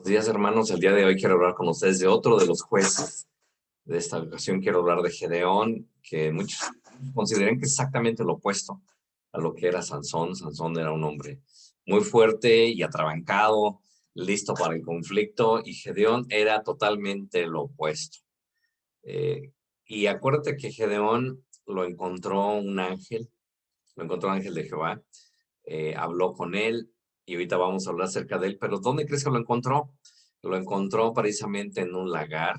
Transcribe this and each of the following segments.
Buenos días, hermanos. El día de hoy quiero hablar con ustedes de otro de los jueces. De esta ocasión quiero hablar de Gedeón, que muchos consideran que es exactamente lo opuesto a lo que era Sansón. Sansón era un hombre muy fuerte y atrabancado, listo para el conflicto, y Gedeón era totalmente lo opuesto. Y acuérdate que Gedeón lo encontró un ángel de Jehová, habló con él, y ahorita vamos a hablar acerca de él, pero ¿dónde crees que lo encontró? Lo encontró precisamente en un lagar.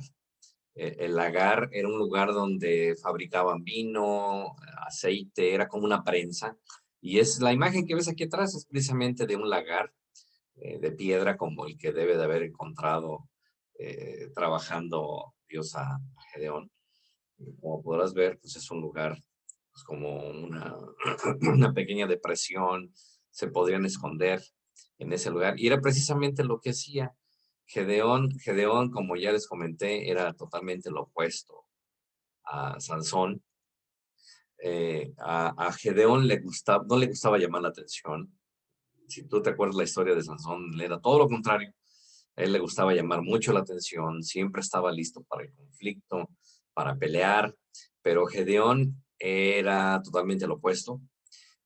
El lagar era un lugar donde fabricaban vino, aceite, era como una prensa. Y es la imagen que ves aquí atrás, es precisamente de un lagar de piedra como el que debe de haber encontrado trabajando Dios a Gedeón. Como podrás ver, pues es un lugar pues, como una pequeña depresión, se podrían esconder en ese lugar. Y era precisamente lo que hacía Gedeón, como ya les comenté, era totalmente lo opuesto a Sansón. A Gedeón no le gustaba llamar la atención. Si tú te acuerdas la historia de Sansón, era todo lo contrario. A él le gustaba llamar mucho la atención, siempre estaba listo para el conflicto, para pelear, pero Gedeón era totalmente lo opuesto.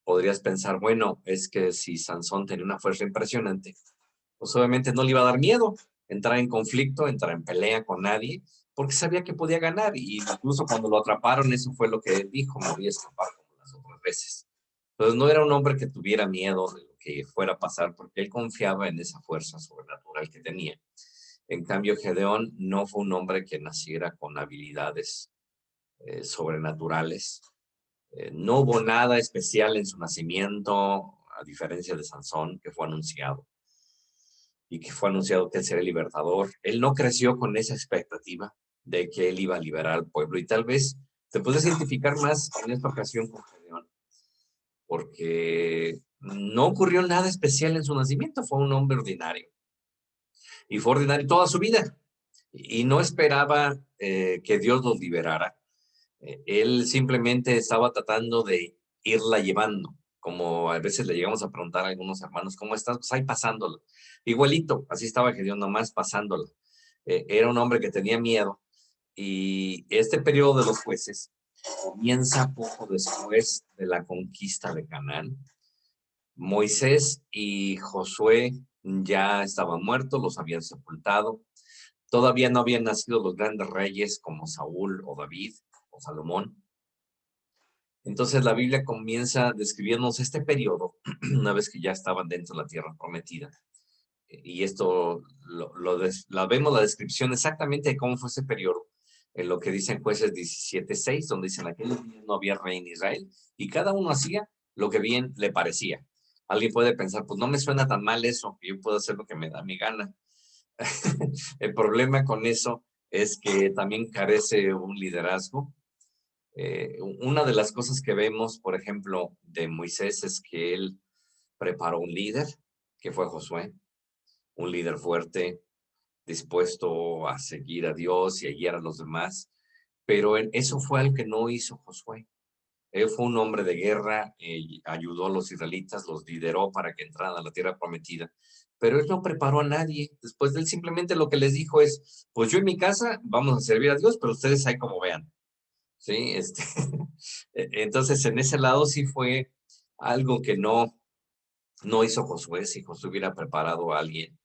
Podrías pensar, bueno, es que si Sansón tenía una fuerza impresionante, pues obviamente no le iba a dar miedo entrar en conflicto, entrar en pelea con nadie, porque sabía que podía ganar. Y incluso cuando lo atraparon, eso fue lo que él dijo: me voy a escapar como las otras veces. Entonces no era un hombre que tuviera miedo de lo que fuera a pasar, porque él confiaba en esa fuerza sobrenatural que tenía. En cambio, Gedeón no fue un hombre que naciera con habilidades sobrenaturales. No hubo nada especial en su nacimiento, a diferencia de Sansón, que fue anunciado que él sería el libertador. Él no creció con esa expectativa de que él iba a liberar al pueblo, y tal vez te puedes identificar más en esta ocasión con Gedeón, porque no ocurrió nada especial en su nacimiento, fue un hombre ordinario, y fue ordinario toda su vida, y no esperaba que Dios los liberara. Él simplemente estaba tratando de irla llevando, como a veces le llegamos a preguntar a algunos hermanos: ¿cómo estás? Pues ahí pasándola. Igualito, así estaba Gedeón, nomás pasándola. Era un hombre que tenía miedo, y este periodo de los jueces comienza poco después de la conquista de Canaán. Moisés y Josué ya estaban muertos, los habían sepultado. Todavía no habían nacido los grandes reyes como Saúl o David o Salomón. Entonces la Biblia comienza describiéndonos este periodo, una vez que ya estaban dentro de la tierra prometida. Y esto la vemos la descripción exactamente de cómo fue ese periodo, en lo que dicen Jueces 17:6, donde dicen: aquellos días no había rey en Israel, y cada uno hacía lo que bien le parecía. Alguien puede pensar, pues no me suena tan mal eso, que yo puedo hacer lo que me da mi gana. El problema con eso es que también carece un liderazgo. Una de las cosas que vemos, por ejemplo, de Moisés es que él preparó un líder, que fue Josué, un líder fuerte, dispuesto a seguir a Dios y a guiar a los demás, pero eso fue algo que no hizo Josué. Él fue un hombre de guerra, ayudó a los israelitas, los lideró para que entraran a la tierra prometida, pero él no preparó a nadie. Después de él simplemente lo que les dijo es: pues yo en mi casa vamos a servir a Dios, pero ustedes ahí como vean. Sí, entonces en ese lado sí fue algo que no hizo Josué. Si Josué hubiera preparado a alguien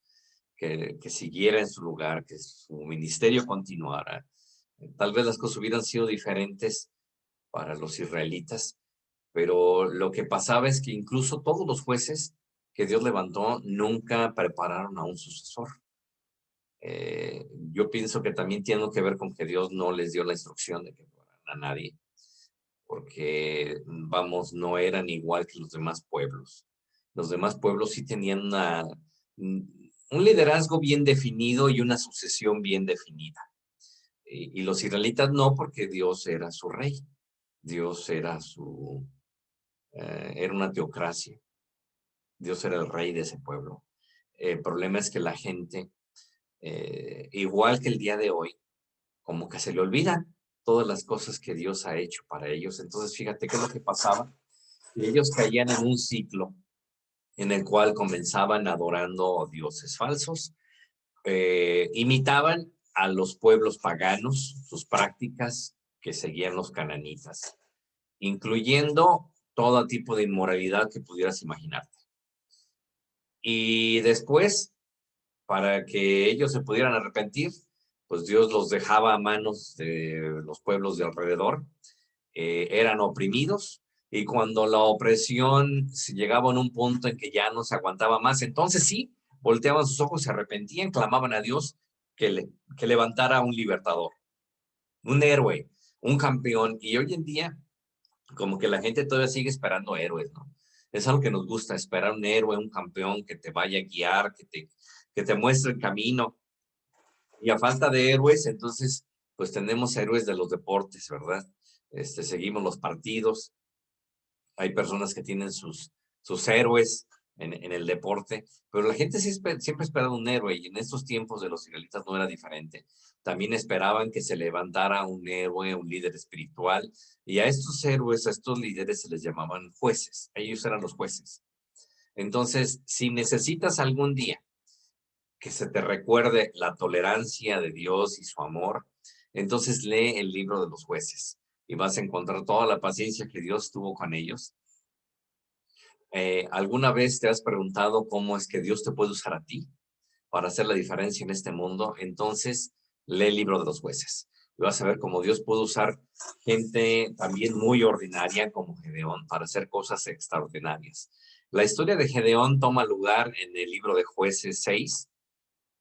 que siguiera en su lugar, que su ministerio continuara, tal vez las cosas hubieran sido diferentes para los israelitas. Pero lo que pasaba es que incluso todos los jueces que Dios levantó nunca prepararon a un sucesor. Yo pienso que también tiene que ver con que Dios no les dio la instrucción de que fueran a nadie, porque, vamos, no eran igual que los demás pueblos. Los demás pueblos sí tenían un liderazgo bien definido y una sucesión bien definida. Y los israelitas no, porque Dios era su rey. Dios era una teocracia. Dios era el rey de ese pueblo. El problema es que la gente, igual que el día de hoy, como que se le olvidan todas las cosas que Dios ha hecho para ellos. Entonces, fíjate qué es lo que pasaba. Ellos caían en un ciclo en el cual comenzaban adorando dioses falsos, imitaban a los pueblos paganos, sus prácticas que seguían los cananitas, incluyendo todo tipo de inmoralidad que pudieras imaginarte. Y después, para que ellos se pudieran arrepentir, pues Dios los dejaba a manos de los pueblos de alrededor. Eran oprimidos, y cuando la opresión llegaba a un punto en que ya no se aguantaba más, entonces sí, volteaban sus ojos, se arrepentían, clamaban a Dios que levantara un libertador, un héroe, un campeón. Y hoy en día, como que la gente todavía sigue esperando héroes, ¿no? Es algo que nos gusta, esperar un héroe, un campeón que te vaya a guiar, que te muestre el camino. Y a falta de héroes, entonces, pues tenemos héroes de los deportes, ¿verdad? Seguimos los partidos. Hay personas que tienen sus héroes en el deporte, pero la gente siempre esperaba un héroe, y en estos tiempos de los israelitas no era diferente. También esperaban que se levantara un héroe, un líder espiritual, y a estos héroes, a estos líderes se les llamaban jueces. Ellos eran los jueces. Entonces, si necesitas algún día que se te recuerde la tolerancia de Dios y su amor, entonces lee el libro de los jueces y vas a encontrar toda la paciencia que Dios tuvo con ellos. ¿Alguna vez te has preguntado cómo es que Dios te puede usar a ti para hacer la diferencia en este mundo? Entonces, lee el libro de los jueces. Y vas a ver cómo Dios puede usar gente también muy ordinaria como Gedeón para hacer cosas extraordinarias. La historia de Gedeón toma lugar en el libro de Jueces 6,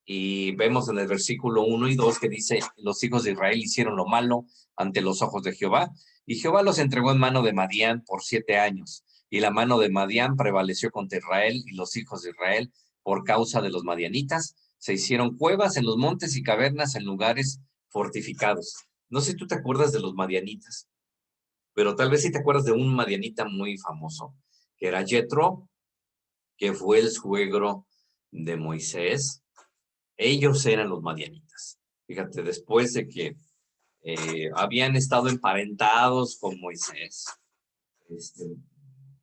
y vemos en el versículo 1 y 2 que dice: los hijos de Israel hicieron lo malo ante los ojos de Jehová, y Jehová los entregó en mano de Madián por 7 años, y la mano de Madián prevaleció contra Israel, y los hijos de Israel, por causa de los madianitas, se hicieron cuevas en los montes y cavernas en lugares fortificados. No sé si tú te acuerdas de los madianitas, pero tal vez sí te acuerdas de un madianita muy famoso, que era Jetro, que fue el suegro de Moisés. Ellos eran los madianitas. Fíjate, después de que habían estado emparentados con Moisés, este,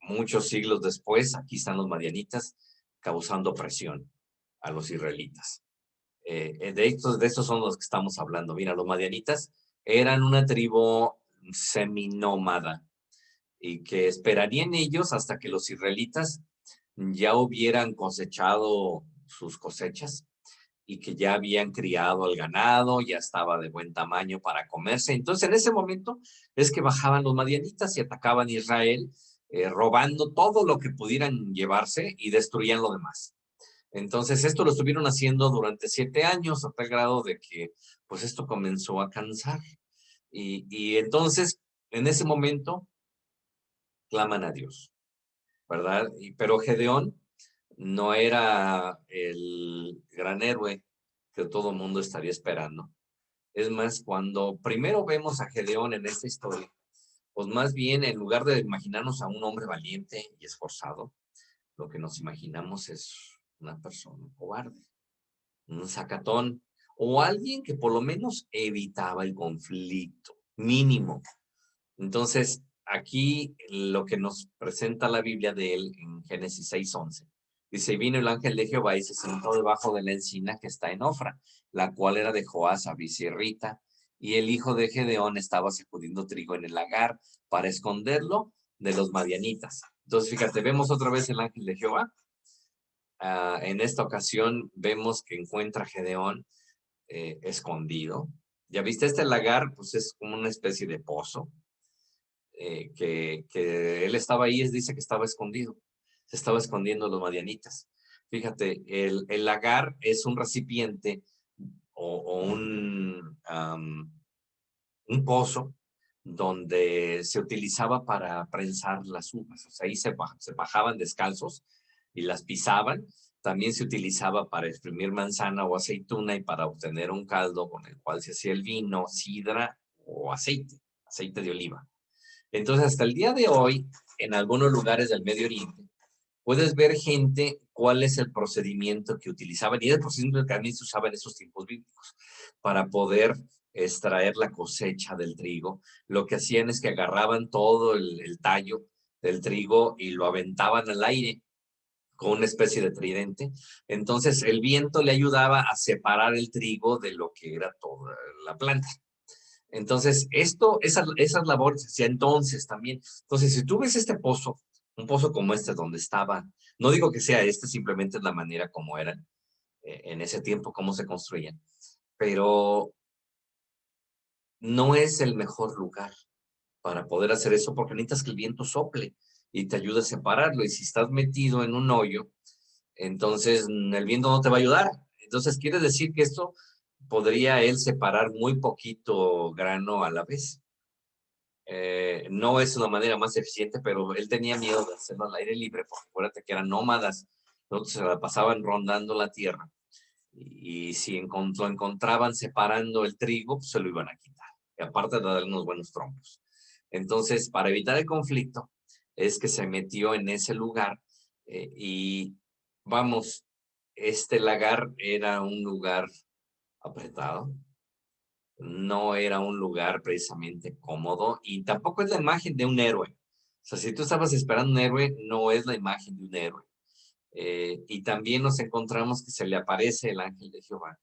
muchos siglos después, aquí están los madianitas causando presión a los israelitas. De estos son los que estamos hablando. Mira, los madianitas eran una tribu seminómada, y que esperarían ellos hasta que los israelitas ya hubieran cosechado sus cosechas, y que ya habían criado al ganado, ya estaba de buen tamaño para comerse. Entonces, en ese momento es que bajaban los madianitas y atacaban a Israel, robando todo lo que pudieran llevarse, y destruían lo demás. Entonces, esto lo estuvieron haciendo durante 7 años, a tal grado de que, pues, esto comenzó a cansar. Y entonces, en ese momento, claman a Dios, ¿verdad? Pero Gedeón no era el gran héroe que todo el mundo estaría esperando. Es más, cuando primero vemos a Gedeón en esta historia, pues más bien, en lugar de imaginarnos a un hombre valiente y esforzado, lo que nos imaginamos es una persona cobarde, un sacatón, o alguien que por lo menos evitaba el conflicto mínimo. Entonces, aquí lo que nos presenta la Biblia de él en Génesis 6:11, dice: vino el ángel de Jehová y se sentó debajo de la encina que está en Ofra, la cual era de Joás Abisierrita, y el hijo de Gedeón estaba sacudiendo trigo en el lagar para esconderlo de los madianitas. Entonces, fíjate, vemos otra vez el ángel de Jehová. En esta ocasión vemos que encuentra a Gedeón escondido. Ya viste, este lagar, pues es como una especie de pozo, que él estaba ahí. Dice que estaba escondido, se estaba escondiendo los madianitas. Fíjate, el lagar es un recipiente o un pozo donde se utilizaba para prensar las uvas. O sea, ahí se bajaban descalzos y las pisaban. También se utilizaba para exprimir manzana o aceituna, y para obtener un caldo con el cual se hacía el vino, sidra o aceite de oliva. Entonces, hasta el día de hoy, en algunos lugares del Medio Oriente, puedes ver gente cuál es el procedimiento que utilizaban, y el procedimiento que también se usaba en esos tiempos bíblicos para poder extraer la cosecha del trigo. Lo que hacían es que agarraban todo el tallo del trigo y lo aventaban al aire con una especie de tridente. Entonces el viento le ayudaba a separar el trigo de lo que era toda la planta. Entonces, esas labores se hacía entonces también. Entonces, si tú ves este pozo, un pozo como este donde estaba, no digo que sea este, simplemente es la manera como eran en ese tiempo, cómo se construían, pero no es el mejor lugar para poder hacer eso porque necesitas que el viento sople y te ayude a separarlo. Y si estás metido en un hoyo, entonces el viento no te va a ayudar. Entonces, quiere decir que esto podría él separar muy poquito grano a la vez. No es una manera más eficiente, pero él tenía miedo de hacerlo al aire libre, porque acuérdate que eran nómadas, ¿no? Se la pasaban rondando la tierra, y si lo encontraban separando el trigo, pues se lo iban a quitar, y aparte de darle unos buenos trompos. Entonces, para evitar el conflicto, es que se metió en ese lugar, y vamos, este lagar era un lugar apretado, no era un lugar precisamente cómodo y tampoco es la imagen de un héroe. O sea, si tú estabas esperando un héroe, no es la imagen de un héroe. Y también nos encontramos que se le aparece el ángel de Jehová.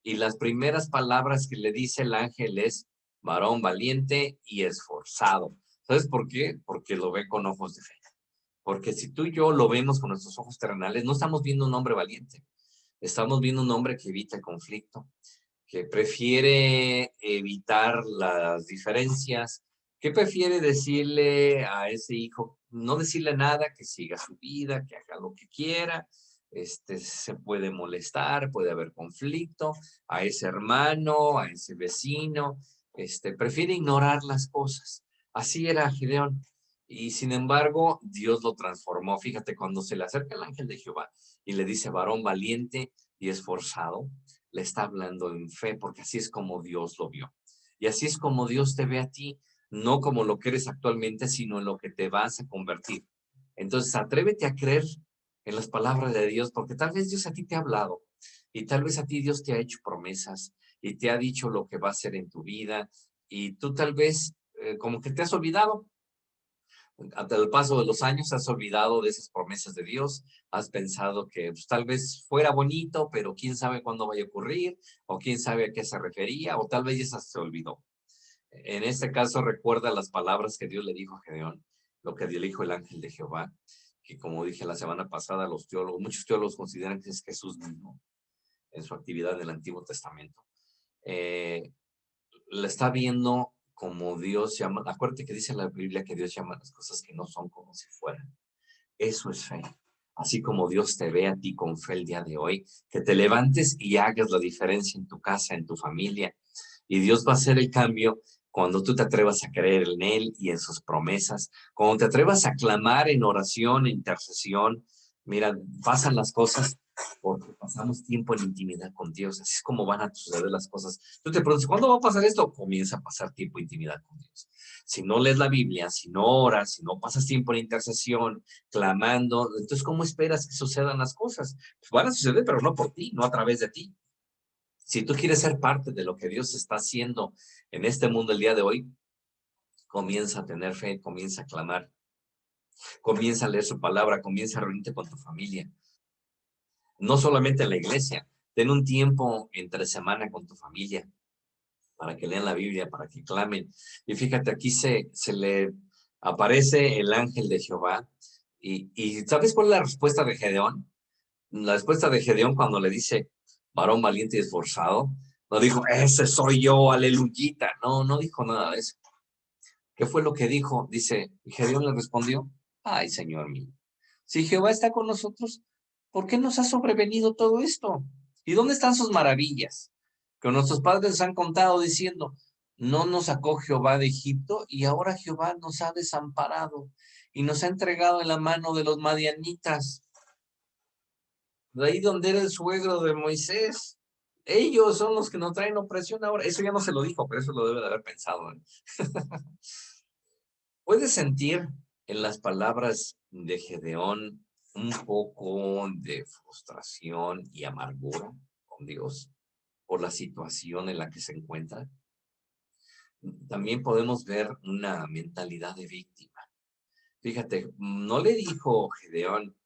Y las primeras palabras que le dice el ángel es varón valiente y esforzado. ¿Sabes por qué? Porque lo ve con ojos de fe. Porque si tú y yo lo vemos con nuestros ojos terrenales, no estamos viendo un hombre valiente. Estamos viendo un hombre que evita el conflicto, que prefiere evitar las diferencias, que prefiere decirle a ese hijo, no decirle nada, que siga su vida, que haga lo que quiera, se puede molestar, puede haber conflicto, a ese hermano, a ese vecino, prefiere ignorar las cosas. Así era Gideón. Y sin embargo, Dios lo transformó. Fíjate, cuando se le acerca el ángel de Jehová y le dice, varón valiente y esforzado, le está hablando en fe, porque así es como Dios lo vio. Y así es como Dios te ve a ti, no como lo que eres actualmente, sino en lo que te vas a convertir. Entonces, atrévete a creer en las palabras de Dios, porque tal vez Dios a ti te ha hablado, y tal vez a ti Dios te ha hecho promesas, y te ha dicho lo que va a hacer en tu vida, y tú tal vez como que te has olvidado. Ante el paso de los años has olvidado de esas promesas de Dios, has pensado que pues, tal vez fuera bonito, pero quién sabe cuándo vaya a ocurrir, o quién sabe a qué se refería, o tal vez ya se olvidó. En este caso recuerda las palabras que Dios le dijo a Gedeón, lo que le dijo el ángel de Jehová, que como dije la semana pasada, muchos teólogos consideran que es Jesús mismo en su actividad en el Antiguo Testamento. Eh, la está viendo como Dios llama. Acuérdate que dice la Biblia que Dios llama las cosas que no son como si fueran. Eso es fe. Así como Dios te ve a ti con fe el día de hoy, que te levantes y hagas la diferencia en tu casa, en tu familia. Y Dios va a hacer el cambio cuando tú te atrevas a creer en Él y en sus promesas, cuando te atrevas a clamar en oración, en intercesión. Mira, pasan las cosas porque pasamos tiempo en intimidad con Dios. Así es como van a suceder las cosas. Tú te preguntas, ¿cuándo va a pasar esto? Comienza a pasar tiempo en intimidad con Dios. Si no lees la Biblia, si no oras, si no pasas tiempo en intercesión, clamando, entonces, ¿cómo esperas que sucedan las cosas? Pues van a suceder, pero no por ti, no a través de ti. Si tú quieres ser parte de lo que Dios está haciendo en este mundo el día de hoy, comienza a tener fe, comienza a clamar, comienza a leer su palabra, comienza a reunirte con tu familia. No solamente en la iglesia, ten un tiempo entre semana con tu familia para que lean la Biblia, para que clamen. Y fíjate, aquí se le aparece el ángel de Jehová. Y ¿sabes cuál es la respuesta de Gedeón? La respuesta de Gedeón cuando le dice, varón valiente y esforzado, no dijo, ese soy yo, aleluyita. No, no dijo nada de eso. ¿Qué fue lo que dijo? Dice, Gedeón le respondió, ay, Señor mío, si Jehová está con nosotros, ¿por qué nos ha sobrevenido todo esto? ¿Y dónde están sus maravillas? Que nuestros padres han contado diciendo, no nos sacó Jehová de Egipto y ahora Jehová nos ha desamparado y nos ha entregado en la mano de los madianitas, de ahí donde era el suegro de Moisés. Ellos son los que nos traen opresión ahora. Eso ya no se lo dijo, pero eso lo debe de haber pensado, ¿eh? ¿Puedes sentir en las palabras de Gedeón un poco de frustración y amargura con Dios por la situación en la que se encuentra? También podemos ver una mentalidad de víctima. Fíjate, no le dijo Gedeón,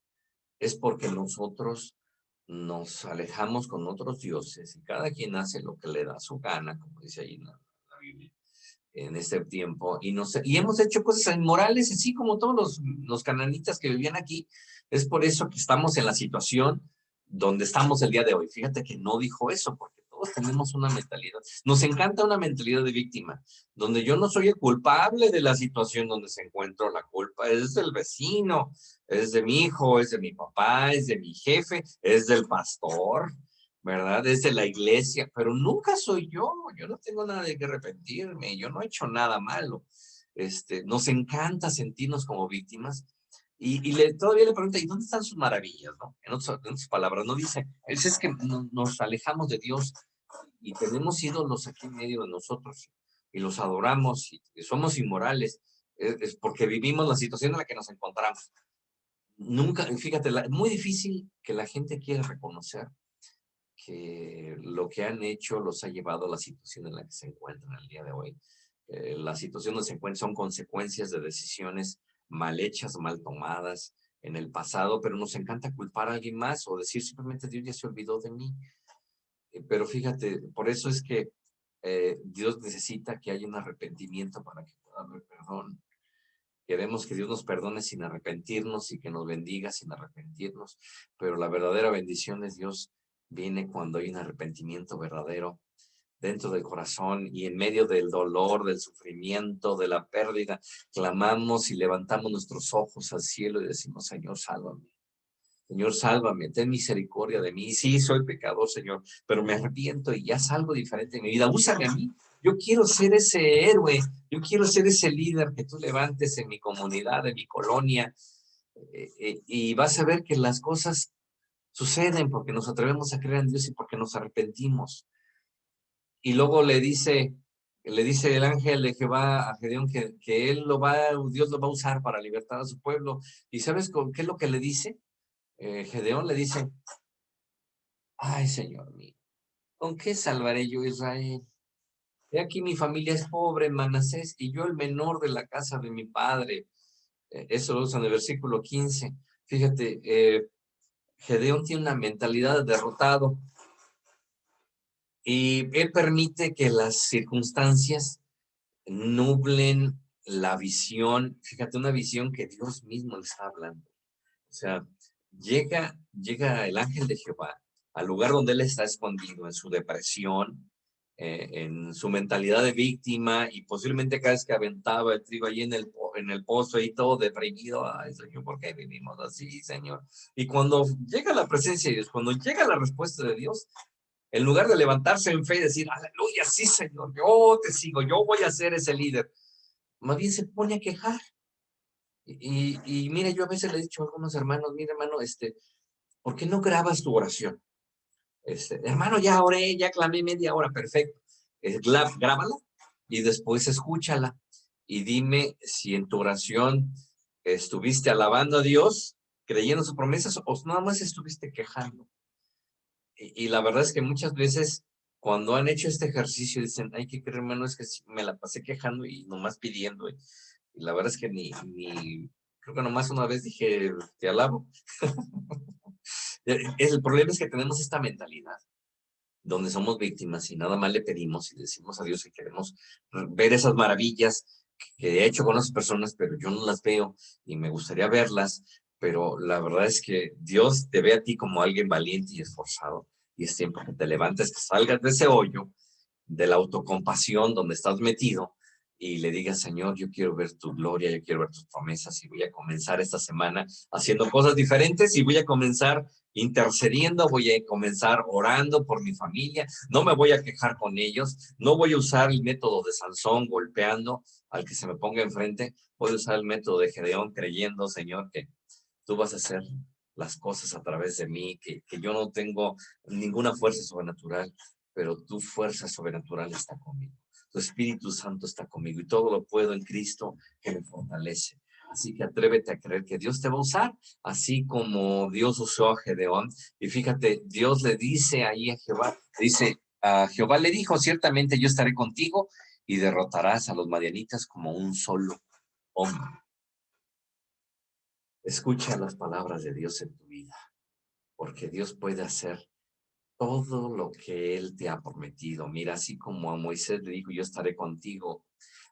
es porque nosotros nos alejamos con otros dioses y cada quien hace lo que le da su gana, como dice ahí en la Biblia, en este tiempo, y hemos hecho cosas inmorales, así como todos los cananitas que vivían aquí. Es por eso que estamos en la situación donde estamos el día de hoy. Fíjate que no dijo eso, porque todos tenemos una mentalidad. Nos encanta una mentalidad de víctima, donde yo no soy el culpable de la situación donde se encuentra. La culpa es del vecino, es de mi hijo, es de mi papá, es de mi jefe, es del pastor, ¿verdad? Es de la iglesia, pero nunca soy yo no tengo nada de que arrepentirme, yo no he hecho nada malo. Nos encanta sentirnos como víctimas y todavía le pregunta, ¿y dónde están sus maravillas? ¿No? En otras palabras, no dice, es que nos alejamos de Dios y tenemos ídolos aquí en medio de nosotros y los adoramos y somos inmorales, es porque vivimos la situación en la que nos encontramos. Nunca, fíjate, es muy difícil que la gente quiera reconocer que lo que han hecho los ha llevado a la situación en la que se encuentran el día de hoy. La situación donde se encuentran son consecuencias de decisiones mal hechas, mal tomadas en el pasado, pero nos encanta culpar a alguien más o decir simplemente Dios ya se olvidó de mí. Pero fíjate, por eso es que Dios necesita que haya un arrepentimiento para que pueda haber perdón. Queremos que Dios nos perdone sin arrepentirnos y que nos bendiga sin arrepentirnos, pero la verdadera bendición de Dios viene cuando hay un arrepentimiento verdadero dentro del corazón y en medio del dolor, del sufrimiento, de la pérdida, clamamos y levantamos nuestros ojos al cielo y decimos, Señor, sálvame. Señor, sálvame, ten misericordia de mí. Sí, soy pecador, Señor, pero me arrepiento y haz algo diferente en mi vida. Úsame a mí. Yo quiero ser ese héroe, yo quiero ser ese líder que tú levantes en mi comunidad, en mi colonia. Y vas a ver que las cosas suceden porque nos atrevemos a creer en Dios y porque nos arrepentimos. Y luego le dice el ángel de Jehová a Gedeón que Dios lo va a usar para libertar a su pueblo. ¿Y sabes qué es lo que le dice? Gedeón le dice, ay, Señor mío, ¿con qué salvaré yo a Israel? He aquí mi familia es pobre, Manasés, y yo el menor de la casa de mi padre. Eso lo usa en el versículo 15. Fíjate, Gedeón tiene una mentalidad de derrotado y él permite que las circunstancias nublen la visión. Fíjate, una visión que Dios mismo le está hablando. O sea, llega el ángel de Jehová al lugar donde él está escondido, en su depresión, en su mentalidad de víctima, y posiblemente cada vez que aventaba el trigo allí en el pozo y todo deprimido, ay, Señor, ¿por qué vivimos así, Señor? Y cuando llega la presencia de Dios, cuando llega la respuesta de Dios, en lugar de levantarse en fe y decir, aleluya, sí, Señor, yo te sigo, yo voy a ser ese líder, más bien se pone a quejar. Y mire, yo a veces le he dicho a algunos hermanos, mire, hermano, ¿por qué no grabas tu oración? Hermano, ya oré, ya clamé media hora, perfecto. Grábala y después escúchala. Y dime si en tu oración estuviste alabando a Dios, creyendo sus promesas, o nada más estuviste quejando. Y la verdad es que muchas veces cuando han hecho este ejercicio dicen, ay, ¿qué creer, hermano? Es que me la pasé quejando y nomás pidiendo. Y la verdad es que creo que nomás una vez dije, te alabo. El problema es que tenemos esta mentalidad donde somos víctimas y nada más le pedimos y decimos a Dios que queremos ver esas maravillas que he hecho con las personas, pero yo no las veo y me gustaría verlas, pero la verdad es que Dios te ve a ti como alguien valiente y esforzado y es tiempo que te levantes, que salgas de ese hoyo, de la autocompasión donde estás metido y le digas, Señor, yo quiero ver tu gloria, yo quiero ver tus promesas y voy a comenzar esta semana haciendo cosas diferentes y voy a comenzar intercediendo, voy a comenzar orando por mi familia, no me voy a quejar con ellos, no voy a usar el método de Sansón golpeando al que se me ponga enfrente, voy a usar el método de Gedeón creyendo, Señor, que tú vas a hacer las cosas a través de mí, que yo no tengo ninguna fuerza sobrenatural, pero tu fuerza sobrenatural está conmigo. Tu Espíritu Santo está conmigo y todo lo puedo en Cristo que me fortalece. Así que atrévete a creer que Dios te va a usar, así como Dios usó a Gedeón. Y fíjate, Dios le dice ahí a Jehová, dice, a Jehová le dijo, ciertamente yo estaré contigo y derrotarás a los madianitas como un solo hombre. Escucha las palabras de Dios en tu vida, porque Dios puede hacer todo lo que Él te ha prometido. Mira, así como a Moisés le dijo, yo estaré contigo.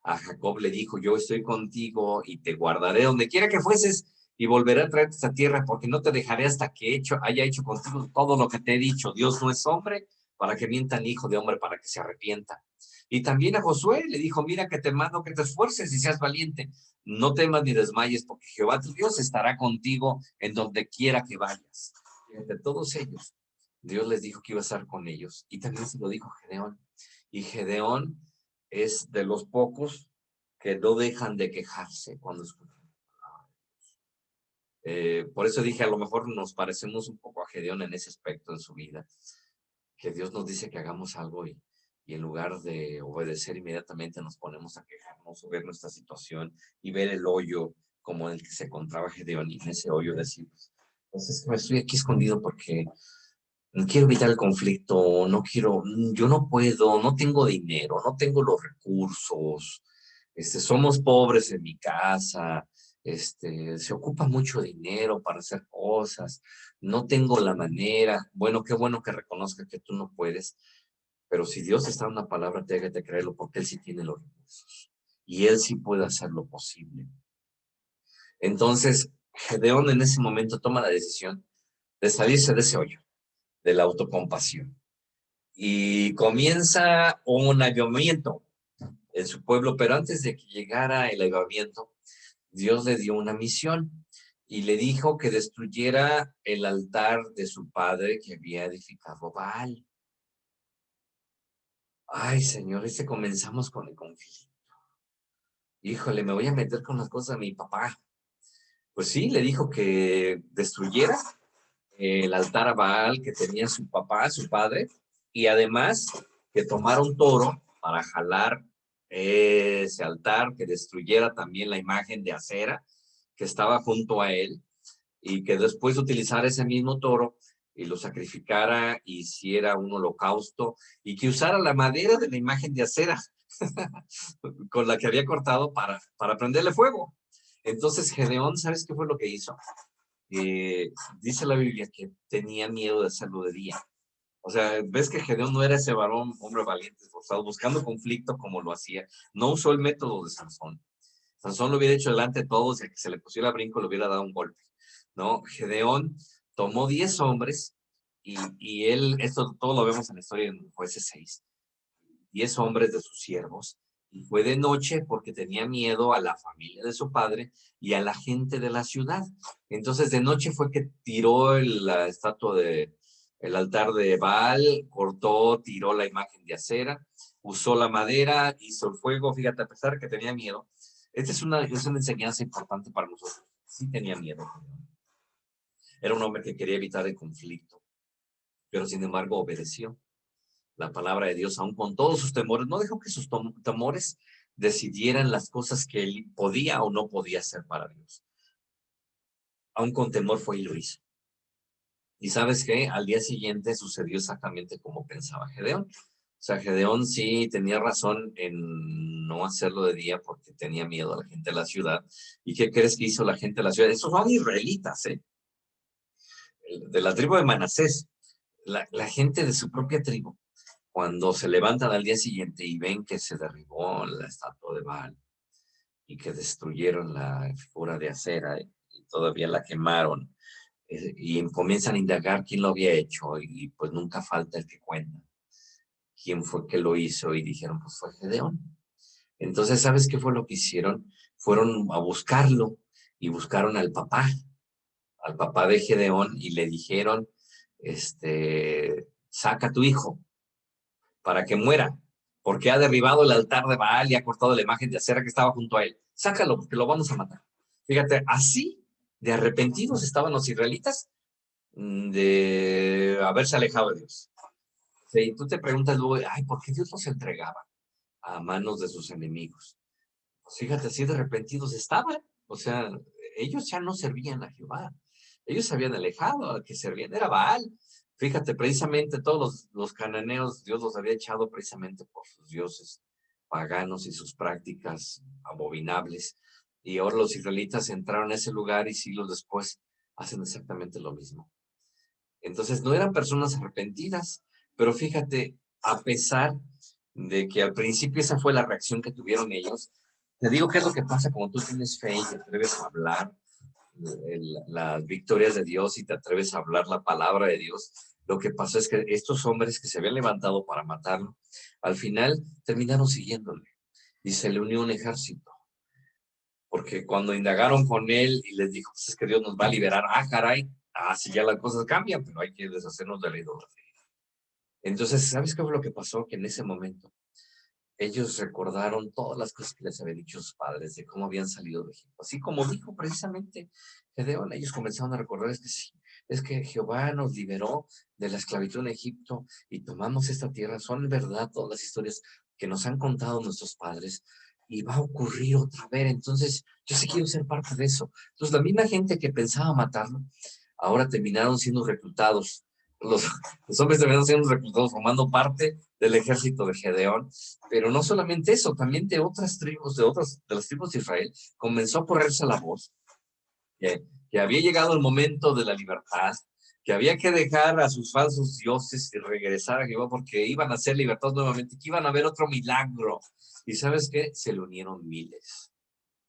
A Jacob le dijo, yo estoy contigo y te guardaré donde quiera que fueses y volveré a traerte a esta tierra, porque no te dejaré hasta que haya hecho contigo todo lo que te he dicho. Dios no es hombre para que mienta ni hijo de hombre para que se arrepienta. Y también a Josué le dijo, mira que te mando que te esfuerces y seas valiente. No temas ni desmayes, porque Jehová tu Dios estará contigo en donde quiera que vayas. Entre todos ellos, Dios les dijo que iba a estar con ellos. Y también se lo dijo Gedeón. Y Gedeón es de los pocos que no dejan de quejarse cuando escuchan. Por eso dije, a lo mejor nos parecemos un poco a Gedeón en ese aspecto en su vida, que Dios nos dice que hagamos algo y en lugar de obedecer inmediatamente nos ponemos a quejarnos o ver nuestra situación y ver el hoyo como en el que se encontraba Gedeón y en ese hoyo decir, pues es que me estoy aquí escondido porque no quiero evitar el conflicto, no quiero, yo no puedo, no tengo dinero, no tengo los recursos, somos pobres en mi casa, se ocupa mucho dinero para hacer cosas, no tengo la manera. Bueno, qué bueno que reconozca que tú no puedes, pero si Dios está en una palabra, déjate creerlo, porque Él sí tiene los recursos y Él sí puede hacer lo posible. Entonces, Gedeón en ese momento toma la decisión de salirse de ese hoyo, de la autocompasión. Y comienza un avivamiento en su pueblo, pero antes de que llegara el avivamiento, Dios le dio una misión y le dijo que destruyera el altar de su padre que había edificado Baal. Ay, Señor, comenzamos con el conflicto. Híjole, me voy a meter con las cosas de mi papá. Pues sí, le dijo que destruyera el altar a Baal que tenía su papá, su padre, y además que tomara un toro para jalar ese altar, que destruyera también la imagen de acera que estaba junto a él, y que después de utilizar ese mismo toro y lo sacrificara, hiciera un holocausto, y que usara la madera de la imagen de acera con la que había cortado para prenderle fuego. Entonces Gedeón, ¿sabes qué fue lo que hizo? Dice la Biblia que tenía miedo de hacerlo de día. O sea, ves que Gedeón no era ese varón, hombre valiente, esforzado, buscando conflicto como lo hacía. No usó el método de Sansón. Sansón lo hubiera hecho delante de todos y a que se le pusiera brinco le hubiera dado un golpe. No, Gedeón tomó 10 hombres y él, esto todo lo vemos en la historia en Jueces 6, 10 hombres de sus siervos, y fue de noche porque tenía miedo a la familia de su padre y a la gente de la ciudad. Entonces de noche fue que tiró la estatua el altar de Baal, cortó, tiró la imagen de acera, usó la madera, hizo el fuego. Fíjate, a pesar de que tenía miedo, esta es una enseñanza importante para nosotros. Sí tenía miedo. Era un hombre que quería evitar el conflicto, pero sin embargo obedeció la palabra de Dios, aún con todos sus temores. No dejó que sus temores decidieran las cosas que él podía o no podía hacer para Dios. Aún con temor fue y lo hizo. Y sabes qué, al día siguiente sucedió exactamente como pensaba Gedeón. O sea, Gedeón sí tenía razón en no hacerlo de día porque tenía miedo a la gente de la ciudad. ¿Y qué crees que hizo la gente de la ciudad? Esos son israelitas, ¿eh? De la tribu de Manasés, la gente de su propia tribu, cuando se levantan al día siguiente y ven que se derribó la estatua de Baal y que destruyeron la figura de acera y todavía la quemaron, y comienzan a indagar quién lo había hecho, y pues nunca falta el que cuenta quién fue que lo hizo, y dijeron, pues fue Gedeón. Entonces, ¿sabes qué fue lo que hicieron? Fueron a buscarlo y buscaron al papá de Gedeón, y le dijeron, saca a tu hijo para que muera, porque ha derribado el altar de Baal y ha cortado la imagen de acera que estaba junto a él. Sácalo, porque lo vamos a matar. Fíjate, así de arrepentidos estaban los israelitas de haberse alejado de Dios. Sí, y tú te preguntas luego, ay, ¿por qué Dios los entregaba a manos de sus enemigos? Pues fíjate, así de arrepentidos estaban. O sea, ellos ya no servían a Jehová. Ellos se habían alejado, al que servían era Baal. Fíjate, precisamente todos los cananeos, Dios los había echado precisamente por sus dioses paganos y sus prácticas abominables. Y ahora los israelitas entraron a ese lugar y siglos después hacen exactamente lo mismo. Entonces no eran personas arrepentidas, pero fíjate, a pesar de que al principio esa fue la reacción que tuvieron ellos, te digo qué es lo que pasa cuando tú tienes fe y te atreves a hablar las victorias de Dios y te atreves a hablar la palabra de Dios. Lo que pasó es que estos hombres que se habían levantado para matarlo, al final terminaron siguiéndole y se le unió un ejército. Porque cuando indagaron con él y les dijo, pues es que Dios nos va a liberar, caray, sí ya las cosas cambian, pero hay que deshacernos de la idolatría. Entonces, ¿sabes qué fue lo que pasó? Que en ese momento ellos recordaron todas las cosas que les habían dicho sus padres, de cómo habían salido de Egipto. Así como dijo precisamente Gedeón, ellos comenzaron a recordar, es que sí, es que Jehová nos liberó de la esclavitud en Egipto y tomamos esta tierra. Son verdad todas las historias que nos han contado nuestros padres y va a ocurrir otra vez. Entonces, yo sí quiero ser parte de eso. Entonces, la misma gente que pensaba matarlo, ahora terminaron siendo reclutados. Los, los hombres terminaron siendo reclutados, formando parte del ejército de Gedeón. Pero no solamente eso, también de otras tribus, de las tribus de Israel, comenzó a correrse la voz que había llegado el momento de la libertad, que había que dejar a sus falsos dioses y regresar a Jehová porque iban a ser libertados nuevamente, que iban a ver otro milagro. Y ¿sabes qué? Se le unieron miles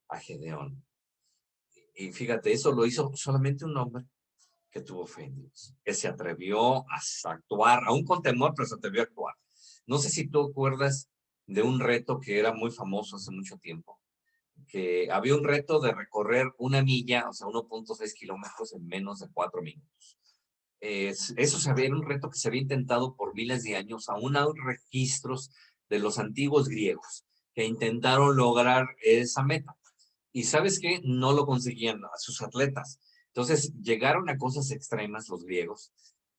a Gedeón. Y fíjate, eso lo hizo solamente un hombre que tuvo fe en Dios, que se atrevió a actuar, aún con temor, pero se atrevió a actuar. No sé si tú acuerdas de un reto que era muy famoso hace mucho tiempo, que había un reto de recorrer una milla, o sea, 1.6 kilómetros en menos de 4 minutos. Eso era un reto que se había intentado por miles de años, aún hay registros de los antiguos griegos que intentaron lograr esa meta. Y sabes qué, no lo conseguían a sus atletas. Entonces llegaron a cosas extremas los griegos,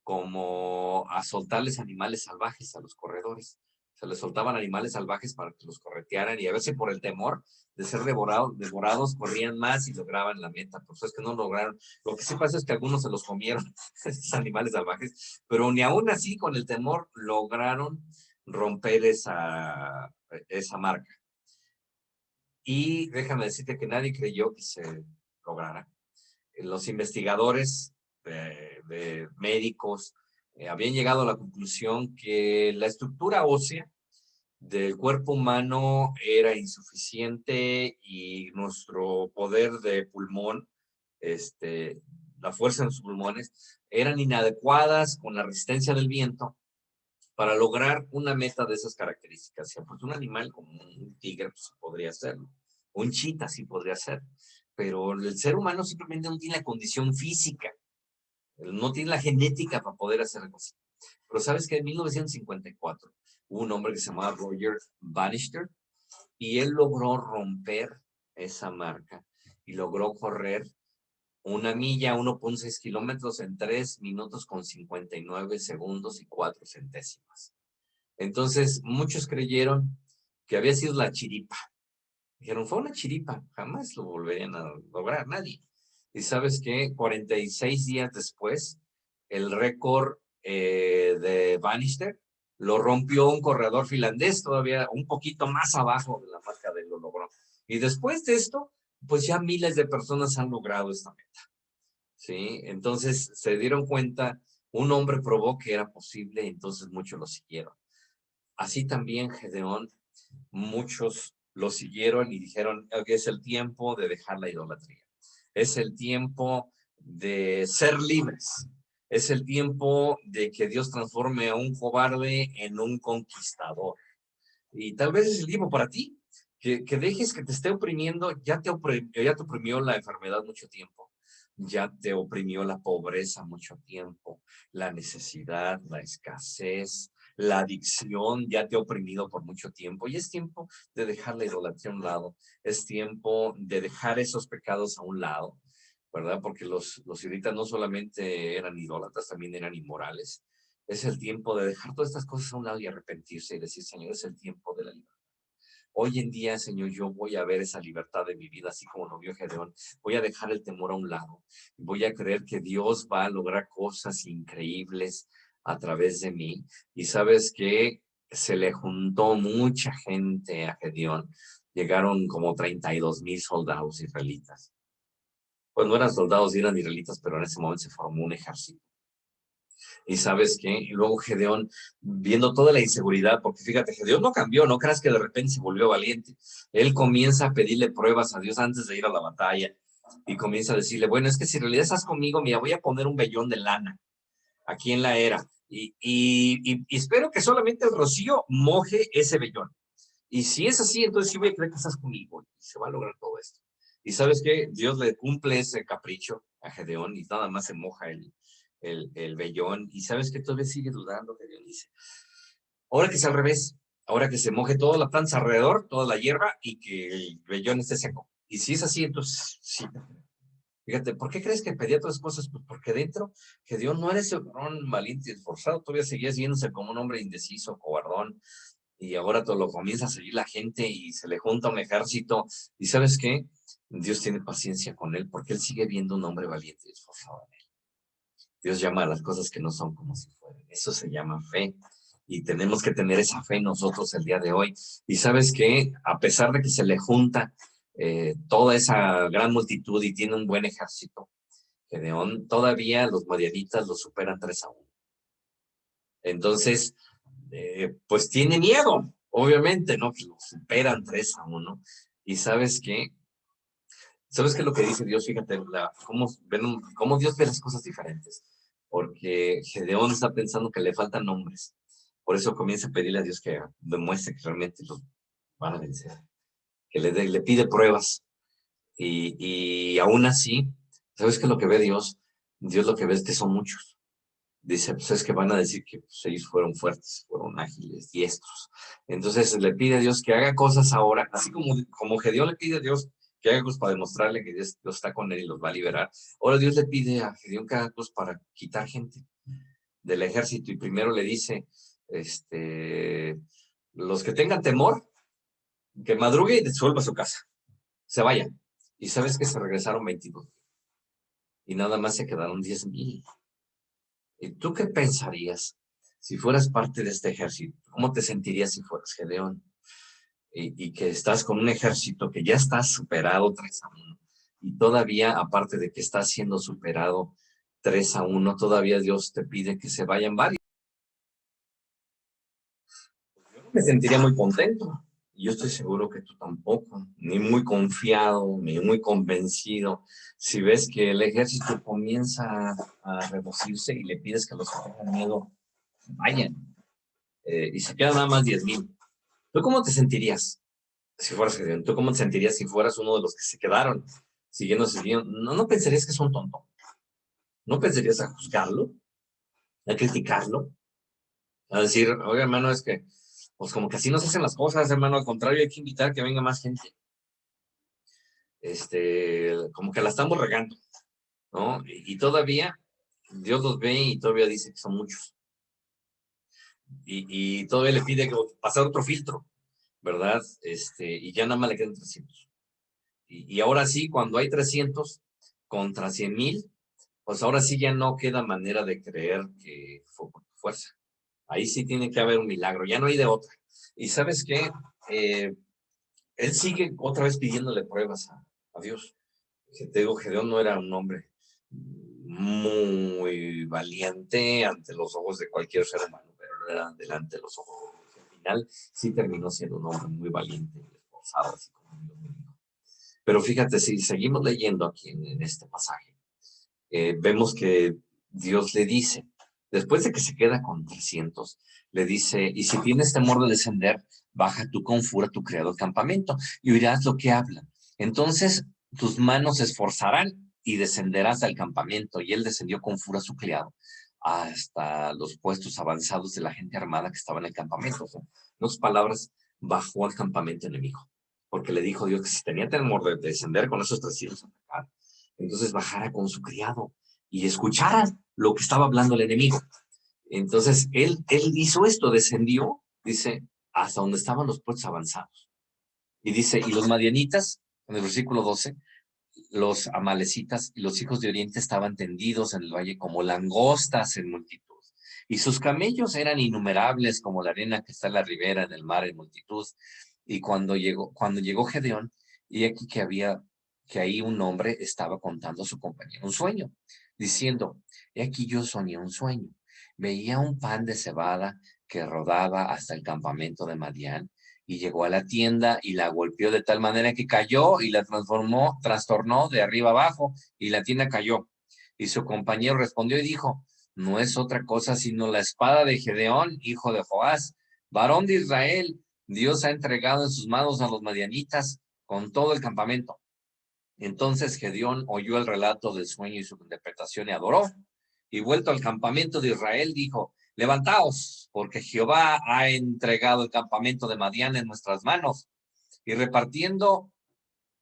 como a soltarles animales salvajes a los corredores. Se les soltaban animales salvajes para que los corretearan y a veces por el temor de ser devorados corrían más y lograban la meta. Por eso es que no lograron. Lo que sí pasa es que algunos se los comieron, esos animales salvajes, pero ni aún así con el temor lograron romper esa marca. Y déjame decirte que nadie creyó que se lograra. Los investigadores de médicos habían llegado a la conclusión que la estructura ósea del cuerpo humano era insuficiente y nuestro poder de pulmón, la fuerza en sus pulmones, eran inadecuadas con la resistencia del viento para lograr una meta de esas características. Pues un animal como un tigre pues, podría hacerlo, un chita sí podría ser, pero el ser humano simplemente no tiene la condición física, no tiene la genética para poder hacer algo así. Pero sabes que en 1954 hubo un hombre que se llamaba Roger Bannister y él logró romper esa marca y logró correr una milla, 1.6 kilómetros en 3 minutos con 59 segundos y 4 centésimas. Entonces, muchos creyeron que había sido la chiripa. Dijeron, fue una chiripa, jamás lo volverían a lograr nadie. Y sabes qué, 46 días después, el récord de Bannister lo rompió un corredor finlandés, todavía un poquito más abajo de la marca de lo logró. Y después de esto, pues ya miles de personas han logrado esta meta. ¿Sí? Entonces se dieron cuenta, un hombre probó que era posible, entonces muchos lo siguieron. Así también Gedeón, muchos lo siguieron y dijeron que es el tiempo de dejar la idolatría. Es el tiempo de ser libres. Es el tiempo de que Dios transforme a un cobarde en un conquistador. Y tal vez es el tiempo para ti, que dejes que te esté oprimiendo, ya te oprimió la enfermedad mucho tiempo, ya te oprimió la pobreza mucho tiempo, la necesidad, la escasez, la adicción, ya te ha oprimido por mucho tiempo. Y es tiempo de dejar la idolatría a un lado, es tiempo de dejar esos pecados a un lado, ¿verdad? Porque los israelitas no solamente eran idólatras, también eran inmorales. Es el tiempo de dejar todas estas cosas a un lado y arrepentirse y decir, Señor, es el tiempo de la libertad. Hoy en día, Señor, yo voy a ver esa libertad de mi vida, así como lo vio Gedeón. Voy a dejar el temor a un lado. Voy a creer que Dios va a lograr cosas increíbles a través de mí. Y sabes que se le juntó mucha gente a Gedeón. Llegaron como 32,000 soldados israelitas. Pues no eran soldados, eran israelitas, pero en ese momento se formó un ejército. Y ¿sabes qué? Y luego Gedeón, viendo toda la inseguridad, porque fíjate, Gedeón no cambió, no creas que de repente se volvió valiente. Él comienza a pedirle pruebas a Dios antes de ir a la batalla. Y comienza a decirle, bueno, es que si en realidad estás conmigo, mira, voy a poner un vellón de lana aquí en la era. Y espero que solamente el rocío moje ese vellón. Y si es así, entonces sí voy a creer que estás conmigo y se va a lograr todo esto. Y ¿sabes qué? Dios le cumple ese capricho a Gedeón y nada más se moja el vellón. Y ¿sabes qué? Todavía sigue dudando. Gedeón dice, ahora que es al revés, ahora que se moje toda la planta alrededor, toda la hierba y que el vellón esté seco. Y si es así, entonces sí. Fíjate, ¿por qué crees que pedía todas las cosas? Pues porque dentro Gedeón no era ese varón valiente y esforzado, todavía seguía viéndose como un hombre indeciso, cobardón, y ahora todo lo comienza a seguir la gente y se le junta un ejército. ¿Y sabes qué? Dios tiene paciencia con él porque él sigue viendo un hombre valiente y esforzado en él. Dios llama a las cosas que no son como si fueran. Eso se llama fe. Y tenemos que tener esa fe nosotros el día de hoy. Y sabes qué? A pesar de que se le junta toda esa gran multitud y tiene un buen ejército, Gedeón, todavía los madianitas lo superan 3-1. Entonces, pues tiene miedo, obviamente, ¿no? Que lo superan 3-1. Y ¿sabes qué? ¿Sabes qué es lo que dice Dios? Fíjate, cómo Dios ve las cosas diferentes. Porque Gedeón está pensando que le faltan nombres. Por eso comienza a pedirle a Dios que demuestre que realmente los van a vencer. Que le pide pruebas. Y aún así, ¿sabes qué es lo que ve Dios? Dios lo que ve es que son muchos. Dice, pues es que van a decir que pues, ellos fueron fuertes, fueron ágiles, diestros. Entonces le pide a Dios que haga cosas ahora, así como Gedeón le pide a Dios que haga cosas para demostrarle que Dios está con él y los va a liberar. Ahora Dios le pide a Gedeón que haga cosas para quitar gente del ejército y primero le dice, los que tengan temor, que madrugue y desuelva su casa, se vayan. Y sabes que se regresaron 22 y nada más se quedaron 10,000. ¿Y tú qué pensarías si fueras parte de este ejército? ¿Cómo te sentirías si fueras Gedeón? Y que estás con un ejército que ya está superado 3-1. Y todavía, aparte de que está siendo superado 3-1, todavía Dios te pide que se vayan varios. Yo me sentiría muy contento. Y yo estoy seguro que tú tampoco, ni muy confiado, ni muy convencido. Si ves que el ejército comienza a reducirse y le pides que los que tengan miedo vayan, y se quedan nada más 10,000. ¿Tú cómo te sentirías si fueras Gedeón? ¿Tú cómo te sentirías si fueras uno de los que se quedaron siguiendo? ¿No pensarías que son tontos? ¿No pensarías a juzgarlo? ¿A criticarlo? A decir, oye, hermano, es que, pues como que así no se hacen las cosas, hermano, al contrario, hay que invitar que venga más gente. Como que la estamos regando, ¿no? Y todavía Dios los ve y todavía dice que son muchos. Y todavía le pide que pasar otro filtro, ¿verdad? Y ya nada más le quedan 300. Y ahora sí, cuando hay 300 contra 100,000, pues ahora sí ya no queda manera de creer que fue por fuerza. Ahí sí tiene que haber un milagro, ya no hay de otra. Y sabes qué, él sigue otra vez pidiéndole pruebas a Dios. Te digo, Gedeón no era un hombre muy valiente ante los ojos de cualquier ser humano, pero era delante de los ojos de Dios. Al final sí terminó siendo un hombre muy valiente y esforzado, así como Dios me dijo. Pero fíjate, si seguimos leyendo aquí en este pasaje, vemos que Dios le dice, después de que se queda con 300, le dice, y si tienes temor de descender, baja tú con furia a tu criado al campamento y oirás lo que habla. Entonces tus manos se esforzarán y descenderás al campamento. Y él descendió con furia a su criado hasta los puestos avanzados de la gente armada que estaba en el campamento. O sea, en otras palabras, bajó al campamento enemigo, porque le dijo Dios que si tenía temor de descender con esos 300 a atacar, entonces bajara con su criado y escuchara lo que estaba hablando el enemigo. Entonces él hizo esto, descendió, dice, hasta donde estaban los puestos avanzados. Y dice, y los madianitas, en el versículo 12, los amalecitas y los hijos de Oriente estaban tendidos en el valle como langostas en multitud. y sus camellos eran innumerables como la arena que está en la ribera en el mar en multitud. Y cuando llegó Gedeón, y aquí que ahí un hombre estaba contando a su compañero un sueño, diciendo, he aquí yo soñé un sueño. Veía un pan de cebada que rodaba hasta el campamento de Madián, y llegó a la tienda y la golpeó de tal manera que cayó y la trastornó de arriba abajo, y la tienda cayó. Y su compañero respondió y dijo, no es otra cosa sino la espada de Gedeón, hijo de Joás, varón de Israel. Dios ha entregado en sus manos a los madianitas con todo el campamento. Entonces Gedeón oyó el relato del sueño y su interpretación y adoró. Y vuelto al campamento de Israel, dijo, levantaos, porque Jehová ha entregado el campamento de Madián en nuestras manos. Y repartiendo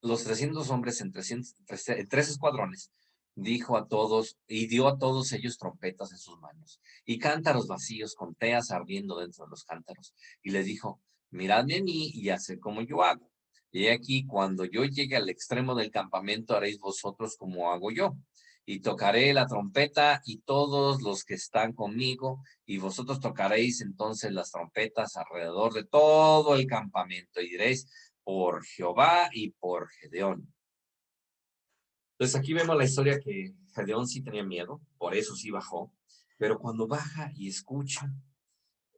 los 300 hombres en tres escuadrones, dijo a todos, y dio a todos ellos trompetas en sus manos, y cántaros vacíos con teas ardiendo dentro de los cántaros. Y les dijo, miradme a mí y haced como yo hago. Y aquí, cuando yo llegue al extremo del campamento, haréis vosotros como hago yo. Y tocaré la trompeta y todos los que están conmigo, y vosotros tocaréis entonces las trompetas alrededor de todo el campamento, y diréis, por Jehová y por Gedeón. Entonces aquí vemos la historia que Gedeón sí tenía miedo, por eso sí bajó, pero cuando baja y escucha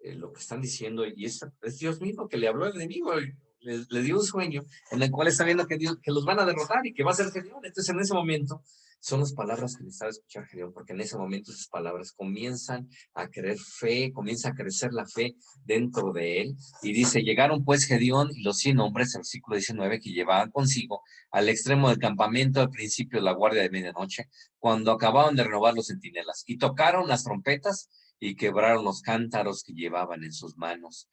lo que están diciendo, y es Dios mismo que le habló al enemigo, le dio un sueño en el cual está viendo que los van a derrotar y que va a ser Gedeón. Entonces en ese momento son las palabras que necesitaba escuchar Gedeón, porque en ese momento esas palabras comienzan a creer fe, comienza a crecer la fe dentro de él. Y dice, llegaron pues Gedeón y los 100 hombres, el versículo 19, que llevaban consigo al extremo del campamento al principio de la guardia de medianoche, cuando acababan de renovar los centinelas, y tocaron las trompetas y quebraron los cántaros que llevaban en sus manos.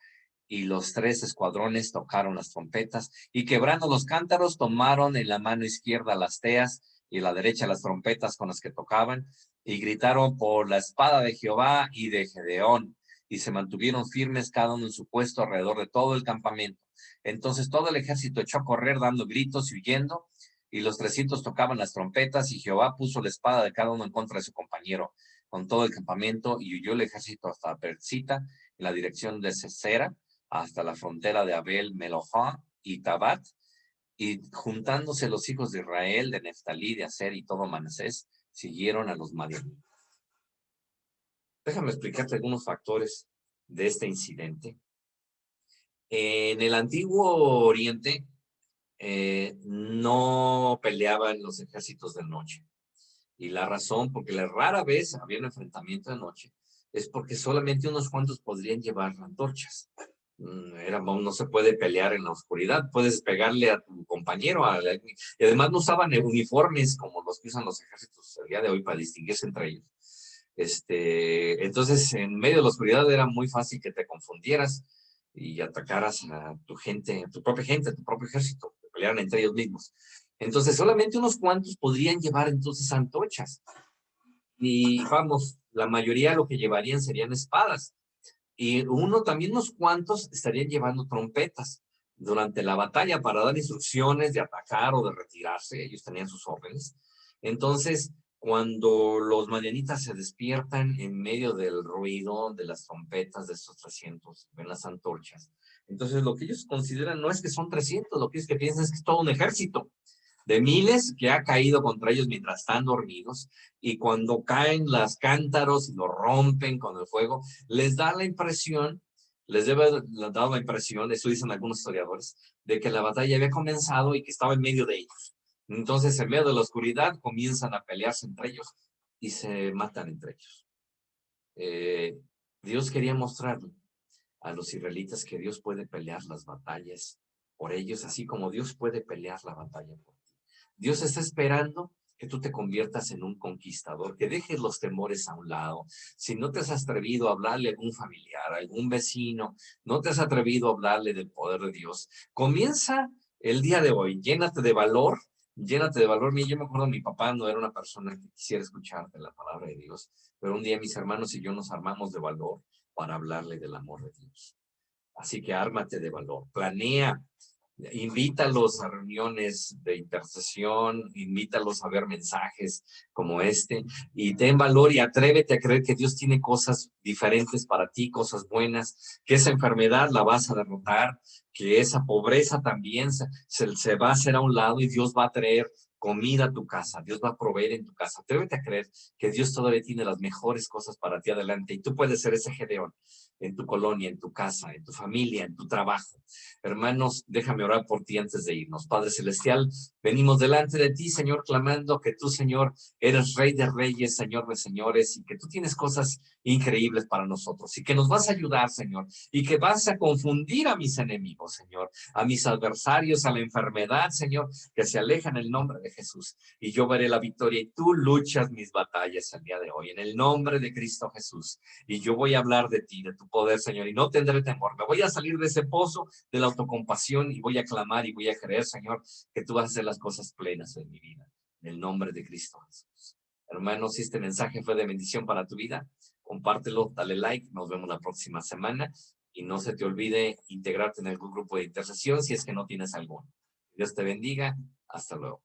Y los 3 escuadrones tocaron las trompetas, y quebrando los cántaros, tomaron en la mano izquierda las teas y en la derecha las trompetas con las que tocaban, y gritaron por la espada de Jehová y de Gedeón, y se mantuvieron firmes cada uno en su puesto alrededor de todo el campamento. Entonces todo el ejército echó a correr dando gritos y huyendo, y los 300 tocaban las trompetas, y Jehová puso la espada de cada uno en contra de su compañero con todo el campamento, y huyó el ejército hasta Bersita, en la dirección de Sesera, hasta la frontera de Abel Melojá y Tabat, y juntándose los hijos de Israel, de Neftalí, de Aser y todo Manasés, siguieron a los madianitas. Déjame explicarte algunos factores de este incidente. En el antiguo Oriente no peleaban los ejércitos de noche. Y la razón, porque la rara vez había un enfrentamiento de noche, es porque solamente unos cuantos podrían llevar antorchas. No se puede pelear en la oscuridad, puedes pegarle a tu compañero, y además no usaban uniformes como los que usan los ejércitos el día de hoy para distinguirse entre ellos. Entonces, en medio de la oscuridad era muy fácil que te confundieras y atacaras a tu gente, a tu propia gente, a tu propio ejército, que pelearan entre ellos mismos. Entonces, solamente unos cuantos podrían llevar entonces antorchas. Y vamos, la mayoría lo que llevarían serían espadas. Y también unos cuantos estarían llevando trompetas durante la batalla para dar instrucciones de atacar o de retirarse. Ellos tenían sus órdenes. Entonces, cuando los madianitas se despiertan en medio del ruido de las trompetas de estos 300, ven las antorchas. Entonces, lo que ellos consideran no es que son 300, lo que es que piensan es que es todo un ejército de miles que ha caído contra ellos mientras están dormidos, y cuando caen las cántaros y lo rompen con el fuego, les da la impresión, les debe haber dado la impresión, eso dicen algunos historiadores, de que la batalla había comenzado y que estaba en medio de ellos. Entonces, en medio de la oscuridad, comienzan a pelearse entre ellos y se matan entre ellos. Dios quería mostrarle a los israelitas que Dios puede pelear las batallas por ellos, así como Dios puede pelear la batalla por ti. Dios está esperando que tú te conviertas en un conquistador, que dejes los temores a un lado. Si no te has atrevido a hablarle a algún familiar, a algún vecino, no te has atrevido a hablarle del poder de Dios, comienza el día de hoy, llénate de valor, llénate de valor. Yo me acuerdo, mi papá no era una persona que quisiera escuchar de la palabra de Dios, pero un día mis hermanos y yo nos armamos de valor para hablarle del amor de Dios. Así que ármate de valor, planea Invítalos a reuniones de intercesión, invítalos a ver mensajes como este, y ten valor y atrévete a creer que Dios tiene cosas diferentes para ti, cosas buenas, que esa enfermedad la vas a derrotar, que esa pobreza también se va a hacer a un lado y Dios va a traer comida a tu casa, Dios va a proveer en tu casa. Atrévete a creer que Dios todavía tiene las mejores cosas para ti adelante, y tú puedes ser ese Gedeón en tu colonia, en tu casa, en tu familia, en tu trabajo. Hermanos, déjame orar por ti antes de irnos. Padre Celestial, venimos delante de ti, Señor, clamando que tú, Señor, eres Rey de Reyes, Señor de Señores, y que tú tienes cosas increíbles para nosotros, y que nos vas a ayudar, Señor, y que vas a confundir a mis enemigos, Señor, a mis adversarios, a la enfermedad, Señor, que se alejan en el nombre de Jesús. Y yo veré la victoria, y tú luchas mis batallas el día de hoy, en el nombre de Cristo Jesús. Y yo voy a hablar de ti, de tu poder, Señor, y no tendré temor. Me voy a salir de ese pozo de la autocompasión y voy a clamar y voy a creer, Señor, que tú vas a hacer las cosas plenas en mi vida, en el nombre de Cristo Jesús. Hermanos, si este mensaje fue de bendición para tu vida, compártelo, dale like, nos vemos la próxima semana, y no se te olvide integrarte en algún grupo de intercesión si es que no tienes alguno. Dios te bendiga, hasta luego.